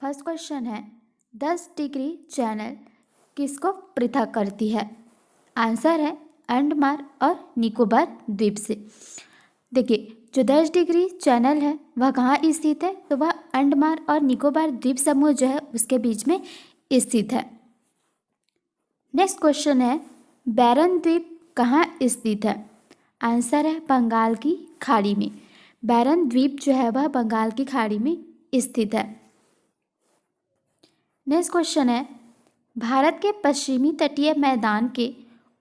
First question है 10 degree channel किसको पृथक करती है? आंसर है अंडमान और निकोबार द्वीप से। देखिए, जो 10 डिग्री चैनल है वह कहाँ स्थित है? तो वह अंडमान और निकोबार द्वीप समूह जो है उसके बीच में स्थित है। नेक्स्ट क्वेश्चन है बैरन द्वीप कहाँ स्थित है? आंसर है बंगाल की खाड़ी में। बैरन द्वीप जो है वह बंगाल की खाड़ी में स्थित है। नेक्स्ट क्वेश्चन है भारत के पश्चिमी तटीय मैदान के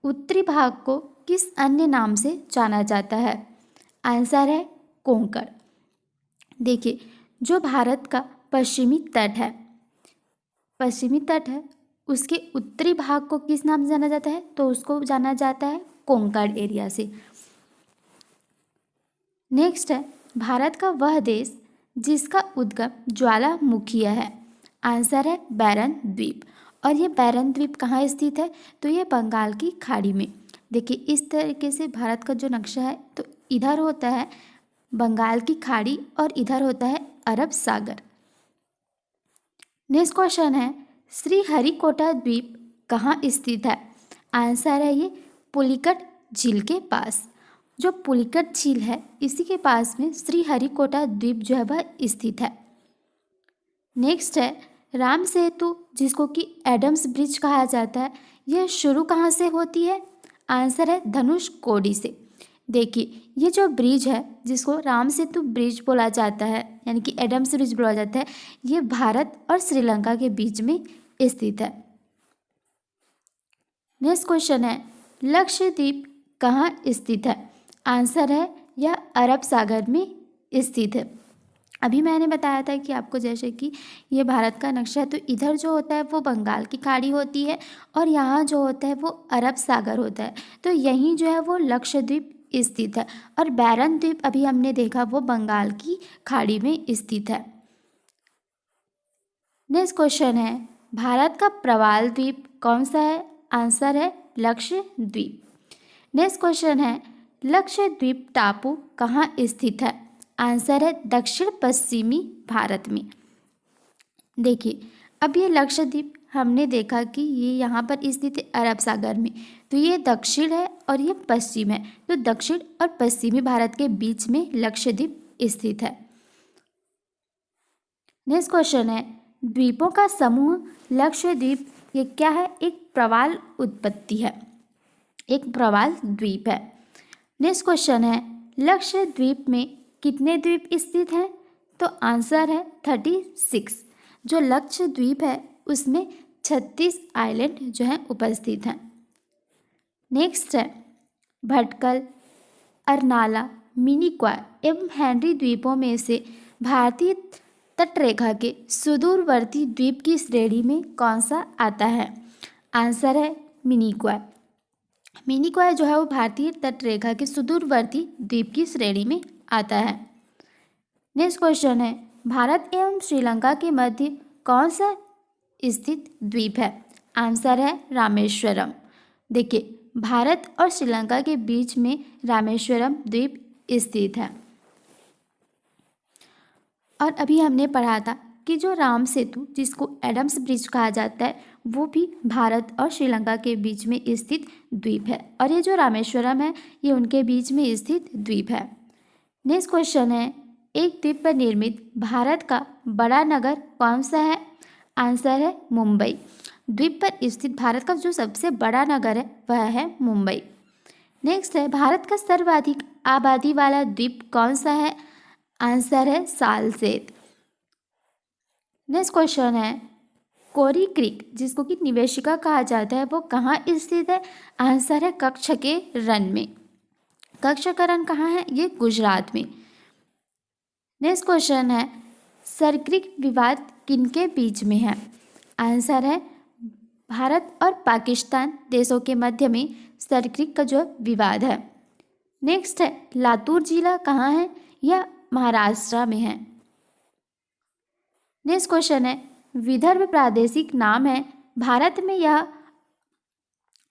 उत्तरी भाग को किस अन्य नाम से जाना जाता है? आंसर है कोंकण। देखिए, जो भारत का पश्चिमी तट है उसके उत्तरी भाग को किस नाम से जाना जाता है? तो उसको जाना जाता है कोंकण एरिया से। नेक्स्ट है भारत का वह देश जिसका उद्गम ज्वालामुखीय है। आंसर है बैरन द्वीप। और ये बैरन द्वीप कहाँ स्थित है? तो ये बंगाल की खाड़ी में। देखिए, इस तरीके से भारत का जो नक्शा है तो इधर होता है बंगाल की खाड़ी और इधर होता है अरब सागर। नेक्स्ट क्वेश्चन है श्रीहरिकोटा द्वीप कहाँ स्थित है? आंसर है ये पुलिकट झील के पास। जो पुलिकट झील है इसी के पास में श्रीहरिकोटा द्वीप जो है वह स्थित है। नेक्स्ट है राम सेतु जिसको कि एडम्स ब्रिज कहा जाता है, यह शुरू कहाँ से होती है? आंसर है धनुषकोडी से। देखिए, ये जो ब्रिज है जिसको राम सेतु ब्रिज बोला जाता है यानी कि एडम्स ब्रिज बोला जाता है, ये भारत और श्रीलंका के बीच में स्थित है। नेक्स्ट क्वेश्चन है लक्षद्वीप कहाँ स्थित है? आंसर है यह अरब सागर में स्थित है। अभी मैंने बताया था कि आपको जैसे कि ये भारत का नक्शा है तो इधर जो होता है वो बंगाल की खाड़ी होती है और यहाँ जो होता है वो अरब सागर होता है। तो यहीं जो है वो लक्षद्वीप स्थित है और बैरन द्वीप अभी हमने देखा वो बंगाल की खाड़ी में स्थित है। नेक्स्ट क्वेश्चन है भारत का प्रवाल द्वीप कौन सा है? आंसर है लक्षद्वीप। नेक्स्ट क्वेश्चन है लक्षद्वीप टापू कहाँ स्थित है? आंसर है दक्षिण पश्चिमी भारत में। देखिए, अब ये लक्षद्वीप हमने देखा कि ये यहाँ पर स्थित है अरब सागर में, तो ये दक्षिण है और ये पश्चिम है, तो दक्षिण और पश्चिमी भारत के बीच में लक्षद्वीप स्थित है। नेक्स्ट क्वेश्चन है द्वीपों का समूह लक्षद्वीप ये क्या है? एक प्रवाल उत्पत्ति है, एक प्रवाल द्वीप है। नेक्स्ट क्वेश्चन है लक्षद्वीप में कितने द्वीप स्थित हैं? तो आंसर है 36। जो लक्षद्वीप है उसमें 36 आइलैंड जो हैं उपस्थित हैं। नेक्स्ट है भटकल, अरनाला, मिनिकॉय एवं हेनरी द्वीपों में से भारतीय तटरेखा के सुदूरवर्ती द्वीप की श्रेणी में कौन सा आता है? आंसर है मिनिकॉय। मिनिकॉय जो है वो भारतीय तटरेखा के सुदूरवर्ती द्वीप की श्रेणी में आता है। नेक्स्ट क्वेश्चन है भारत एवं श्रीलंका के मध्य कौन सा स्थित द्वीप है? आंसर है रामेश्वरम। देखिए, भारत और श्रीलंका के बीच में रामेश्वरम द्वीप स्थित है। और अभी हमने पढ़ा था कि जो राम सेतु जिसको एडम्स ब्रिज कहा जाता है वो भी भारत और श्रीलंका के बीच में स्थित द्वीप है और ये जो रामेश्वरम है ये उनके बीच में स्थित द्वीप है। नेक्स्ट क्वेश्चन है एक द्वीप पर निर्मित भारत का बड़ा नगर कौन सा है? आंसर है मुंबई। द्वीप पर स्थित भारत का जो सबसे बड़ा नगर है वह है मुंबई। नेक्स्ट है भारत का सर्वाधिक आबादी वाला द्वीप कौन सा है? आंसर है सालसेत। नेक्स्ट क्वेश्चन है कोरी क्रीक जिसको कि निवेशिका कहा जाता है वो कहाँ स्थित है? आंसर है कच्छ के रण में। कच्छ का रण कहाँ है? ये गुजरात में। नेक्स्ट क्वेश्चन है सरक्रिक विवाद किनके बीच में है? आंसर है भारत और पाकिस्तान देशों के मध्य में सरक्रिक का जो विवाद है। नेक्स्ट है लातूर जिला कहाँ है? यह महाराष्ट्र में है। नेक्स्ट क्वेश्चन है विदर्भ प्रादेशिक नाम है भारत में यह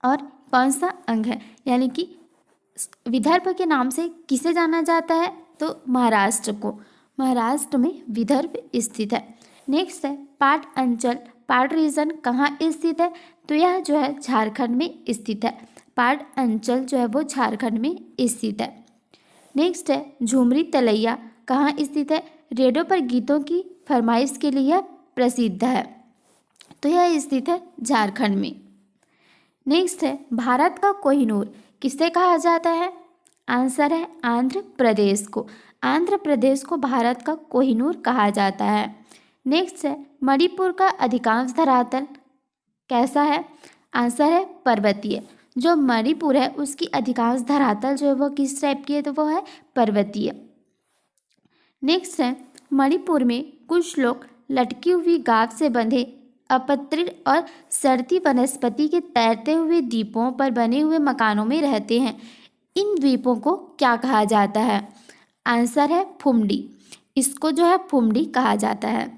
और कौन सा अंग है? यानी कि विदर्भ के नाम से किसे जाना जाता है? तो महाराष्ट्र को। महाराष्ट्र में विदर्भ स्थित है। नेक्स्ट है पाट अंचल, पाट रीजन कहाँ स्थित है, तो यह जो है झारखंड में स्थित है। पाट अंचल जो है वो झारखंड में स्थित है। नेक्स्ट है झुमरी तलैया कहाँ स्थित है, रेडियो पर गीतों की फरमाइश के लिए यह प्रसिद्ध है, तो यह स्थित है झारखंड में। नेक्स्ट है भारत का कोहिनूर किसे कहा जाता है, आंसर है आंध्र प्रदेश को। आंध्र प्रदेश को भारत का कोहिनूर कहा जाता है। नेक्स्ट है मणिपुर का अधिकांश धरातल कैसा है, आंसर है पर्वतीय। जो मणिपुर है उसकी अधिकांश धरातल जो है वो किस टाइप की है, तो वो है पर्वतीय। नेक्स्ट है मणिपुर में कुछ लोग लटकी हुई गाद से बंधे अपत्रित और सड़ती वनस्पति के तैरते हुए द्वीपों पर बने हुए मकानों में रहते हैं। इन द्वीपों को क्या कहा जाता है, आंसर है फुमडी। इसको जो है फुमडी कहा जाता है।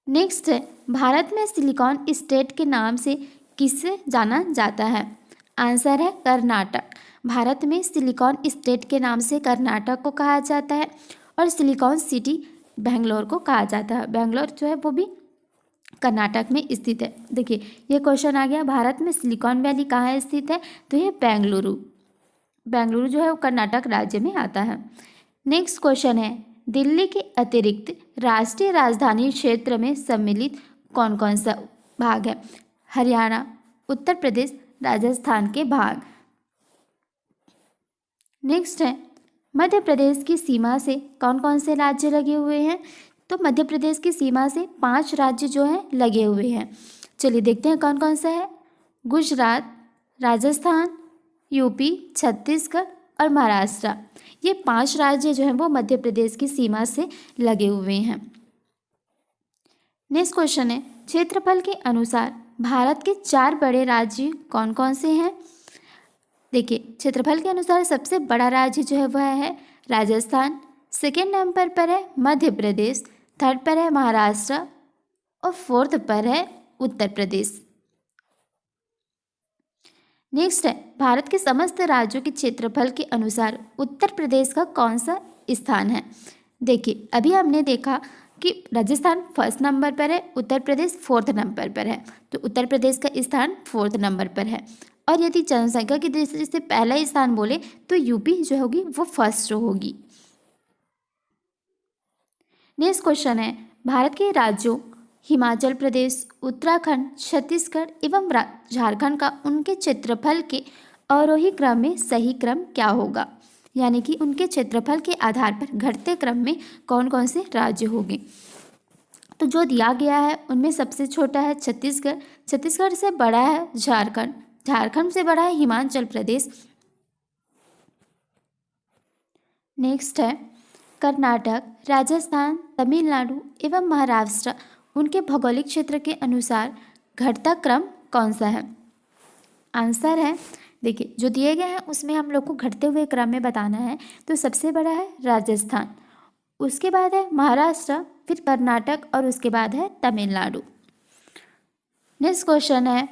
नेक्स्ट है भारत में सिलिकॉन स्टेट के नाम से किसे जाना जाता है, आंसर है कर्नाटक। भारत में सिलिकॉन स्टेट के नाम से कर्नाटक को कहा जाता है और सिलिकॉन सिटी बेंगलोर को कहा जाता है। बेंगलोर जो है वो भी कर्नाटक में स्थित है। देखिए ये क्वेश्चन आ गया, भारत में सिलिकॉन वैली कहाँ स्थित है, तो ये बेंगलुरु। बेंगलुरु जो है वो कर्नाटक राज्य में आता है। नेक्स्ट क्वेश्चन है दिल्ली के अतिरिक्त राष्ट्रीय राजधानी क्षेत्र में सम्मिलित कौन कौन सा भाग है, हरियाणा, उत्तर प्रदेश, राजस्थान के भाग। नेक्स्ट है मध्य प्रदेश की सीमा से कौन कौन से राज्य लगे हुए हैं, तो मध्य प्रदेश की सीमा से 5 राज्य जो हैं लगे हुए हैं। चलिए देखते हैं कौन कौन सा है, गुजरात, राजस्थान, यूपी, छत्तीसगढ़ और महाराष्ट्र। ये 5 राज्य जो हैं वो मध्य प्रदेश की सीमा से लगे हुए हैं। नेक्स्ट क्वेश्चन है क्षेत्रफल के अनुसार भारत के 4 बड़े राज्य कौन कौन से हैं। देखिए क्षेत्रफल के अनुसार सबसे बड़ा राज्य जो है वह है राजस्थान, सेकेंड नंबर पर है मध्य प्रदेश, थर्ड पर है महाराष्ट्र और फोर्थ पर है उत्तर प्रदेश। नेक्स्ट है भारत के समस्त राज्यों के क्षेत्रफल के अनुसार उत्तर प्रदेश का कौन सा स्थान है। देखिए अभी हमने देखा कि राजस्थान फर्स्ट नंबर पर है, उत्तर प्रदेश फोर्थ नंबर पर है, तो उत्तर प्रदेश का स्थान फोर्थ नंबर पर है। और यदि जनसंख्या की दृष्टि से पहला स्थान बोले तो यूपी जो होगी वो फर्स्ट होगी। नेक्स्ट क्वेश्चन है भारत के राज्यों हिमाचल प्रदेश, उत्तराखंड, छत्तीसगढ़ एवं झारखंड का उनके क्षेत्रफल के अवरोही क्रम में सही क्रम क्या होगा, यानी कि उनके क्षेत्रफल के आधार पर घटते क्रम में कौन कौन से राज्य होंगे। तो जो दिया गया है उनमें सबसे छोटा है छत्तीसगढ़, छत्तीसगढ़ से बड़ा है झारखंड, झारखंड से बड़ा है हिमाचल प्रदेश। नेक्स्ट है कर्नाटक, राजस्थान, तमिलनाडु एवं महाराष्ट्र उनके भौगोलिक क्षेत्र के अनुसार घटता क्रम कौन सा है। आंसर है देखिए जो दिए गए हैं उसमें हम लोग को घटते हुए क्रम में बताना है। तो सबसे बड़ा है राजस्थान, उसके बाद है महाराष्ट्र, फिर कर्नाटक और उसके बाद है तमिलनाडु। नेक्स्ट क्वेश्चन है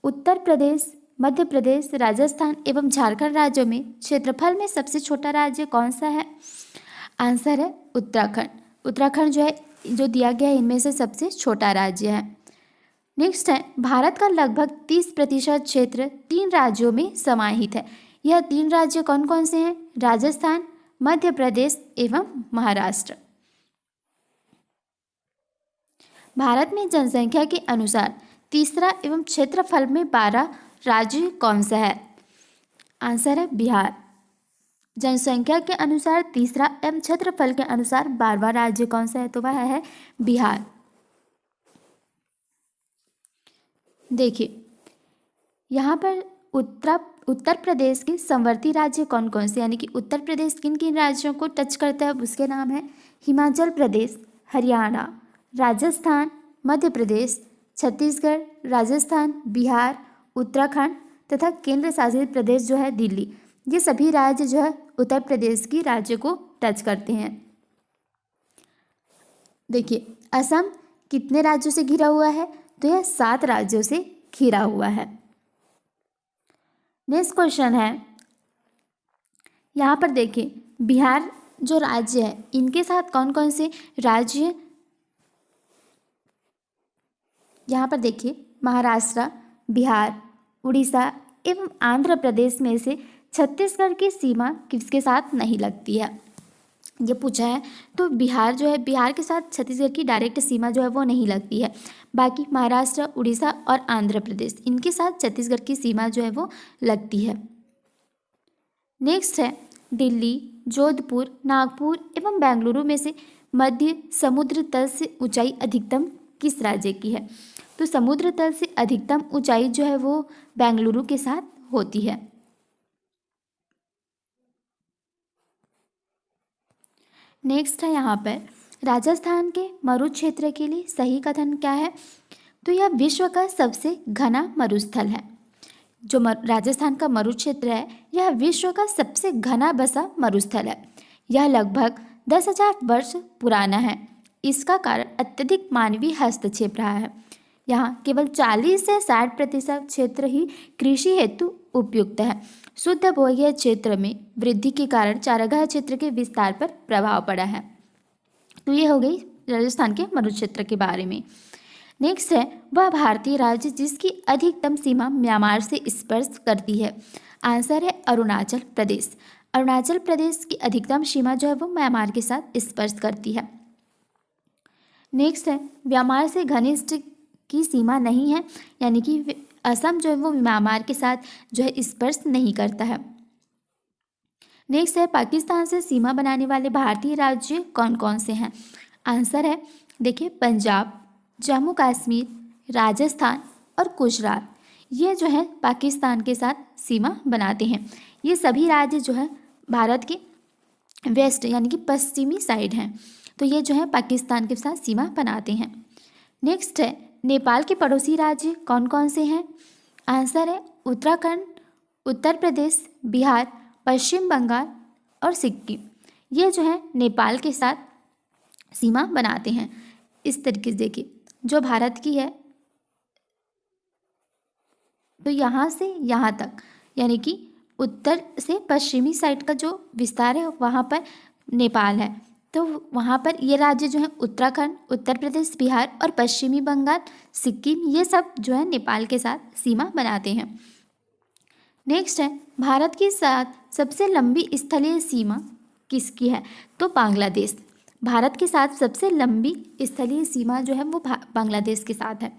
उत्तर प्रदेश, मध्य प्रदेश, राजस्थान एवं झारखंड राज्यों में क्षेत्रफल में सबसे छोटा राज्य कौन सा है। आंसर है उत्तराखंड। उत्तराखंड जो है जो दिया गया है इनमें से सबसे छोटा राज्य है। नेक्स्ट है भारत का लगभग 30% क्षेत्र 3 राज्यों में समाहित है। यह 3 राज्य कौन कौन से हैं, राजस्थान, मध्य प्रदेश एवं महाराष्ट्र। भारत में जनसंख्या के अनुसार तीसरा एवं क्षेत्रफल में 12 राज्य कौन सा है। आंसर है बिहार। जनसंख्या के अनुसार तीसरा एवं क्षेत्रफल के अनुसार 12वां राज्य कौन सा है, तो वह है बिहार। देखिए यहाँ पर उत्तर प्रदेश के समवर्ती राज्य कौन कौन से, यानी कि उत्तर प्रदेश किन किन राज्यों को टच करता है, उसके नाम है हिमाचल प्रदेश, हरियाणा, राजस्थान, मध्य प्रदेश, छत्तीसगढ़, राजस्थान, बिहार, उत्तराखंड तथा केंद्र शासित प्रदेश जो है दिल्ली। ये सभी राज्य जो है उत्तर प्रदेश की राज्य को टच करते हैं। देखिए असम कितने राज्यों से घिरा हुआ है, तो यह 7 राज्यों से घिरा हुआ है। नेक्स्ट क्वेश्चन है यहाँ पर देखिए बिहार जो राज्य है इनके साथ कौन कौन से राज्य, यहाँ पर देखिए महाराष्ट्र, बिहार, उड़ीसा एवं आंध्र प्रदेश में से छत्तीसगढ़ की सीमा किसके साथ नहीं लगती है, ये पूछा है। तो बिहार जो है, बिहार के साथ छत्तीसगढ़ की डायरेक्ट सीमा जो है वो नहीं लगती है। बाकी महाराष्ट्र, उड़ीसा और आंध्र प्रदेश इनके साथ छत्तीसगढ़ की सीमा जो है वो लगती है। नेक्स्ट है दिल्ली, जोधपुर, नागपुर एवं बेंगलुरु में से मध्य समुद्र तल से ऊंचाई अधिकतम किस राज्य की है। तो समुद्र तल से अधिकतम ऊंचाई जो है वो बेंगलुरु के साथ होती है। नेक्स्ट है यहाँ पर राजस्थान के मरुक्षेत्र के लिए सही कथन क्या है। तो यह विश्व का सबसे घना मरुस्थल है। जो राजस्थान का मरुक्षेत्र है यह विश्व का सबसे घना बसा मरुस्थल है। यह लगभग 10,000 वर्ष पुराना है। इसका कारण अत्यधिक मानवीय हस्तक्षेप रहा है। यहाँ केवल 40 से 60% क्षेत्र ही कृषि हेतु उपयुक्त है। शुद्ध भूमि क्षेत्र में वृद्धि के कारण चारागाह क्षेत्र के विस्तार पर प्रभाव पड़ा है। तो ये हो गई राजस्थान के मरुक्षेत्र के बारे में। नेक्स्ट है वह भारतीय राज्य जिसकी अधिकतम सीमा म्यांमार से स्पर्श करती है। आंसर है अरुणाचल प्रदेश। अरुणाचल प्रदेश की अधिकतम सीमा जो है वो म्यांमार के साथ स्पर्श करती है। नेक्स्ट है म्यांमार से घनिष्ठ की सीमा नहीं है, यानी कि असम जो है वो म्यांमार के साथ जो है स्पर्श नहीं करता है। नेक्स्ट है पाकिस्तान से सीमा बनाने वाले भारतीय राज्य कौन कौन से हैं। आंसर है देखिए पंजाब, जम्मू कश्मीर, राजस्थान और गुजरात, ये जो है पाकिस्तान के साथ सीमा बनाते हैं। ये सभी राज्य जो है भारत के वेस्ट यानी कि पश्चिमी साइड हैं। तो ये जो है पाकिस्तान के साथ सीमा बनाते हैं। नेक्स्ट है नेपाल के पड़ोसी राज्य कौन कौन से हैं। आंसर है उत्तराखंड, उत्तर प्रदेश, बिहार, पश्चिम बंगाल और सिक्किम, ये जो है नेपाल के साथ सीमा बनाते हैं। इस तरीके से देखिए जो भारत की है तो यहाँ से यहाँ तक यानी कि उत्तर से पश्चिमी साइड का जो विस्तार है वहाँ पर नेपाल है। तो वहाँ पर ये राज्य जो है उत्तराखंड, उत्तर प्रदेश, बिहार और पश्चिमी बंगाल, सिक्किम, ये सब जो है नेपाल के साथ सीमा बनाते हैं। नेक्स्ट है भारत के साथ सबसे लंबी स्थलीय सीमा किसकी है। तो बांग्लादेश। भारत के साथ सबसे लंबी स्थलीय सीमा जो है वो बांग्लादेश के साथ है।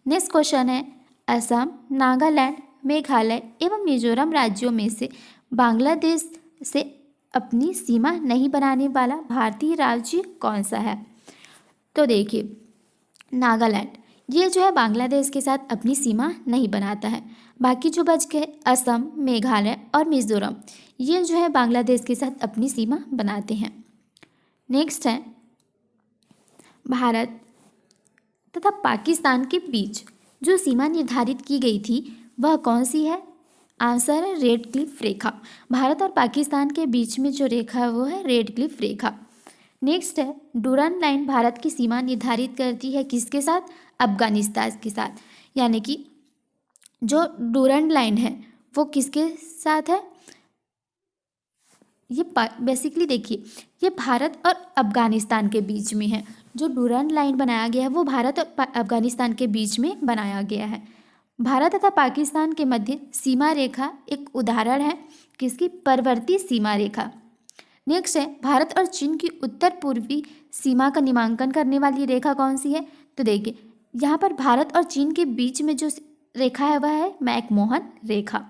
नेक्स्ट क्वेश्चन है असम, नागालैंड, मेघालय एवं मिजोरम राज्यों में से बांग्लादेश से अपनी सीमा नहीं बनाने वाला भारतीय राज्य कौन सा है। तो देखिए नागालैंड, ये जो है बांग्लादेश के साथ अपनी सीमा नहीं बनाता है। बाकी जो बच गए असम, मेघालय और मिजोरम, ये जो है बांग्लादेश के साथ अपनी सीमा बनाते हैं। नेक्स्ट है भारत तथा पाकिस्तान के बीच जो सीमा निर्धारित की गई थी वह कौन सी है। आंसर है रेड क्लिफ रेखा। भारत और पाकिस्तान के बीच में जो रेखा है वो है रेड क्लिफ रेखा। नेक्स्ट है डूरन लाइन भारत की सीमा निर्धारित करती है किसके साथ, अफगानिस्तान के साथ। यानी कि जो डूरन लाइन है वो किसके साथ है, ये बेसिकली देखिए ये भारत और अफगानिस्तान के बीच में है। जो डूरन लाइन बनाया गया है वो भारत और अफगानिस्तान के बीच में बनाया गया है। भारत तथा पाकिस्तान के मध्य सीमा रेखा एक उदाहरण है किसकी, परवर्ती सीमा रेखा। नेक्स्ट है भारत और चीन की उत्तर पूर्वी सीमा का नामांकन करने वाली रेखा कौन सी है। तो देखिए यहाँ पर भारत और चीन के बीच में जो रेखा है वह है मैकमोहन रेखा।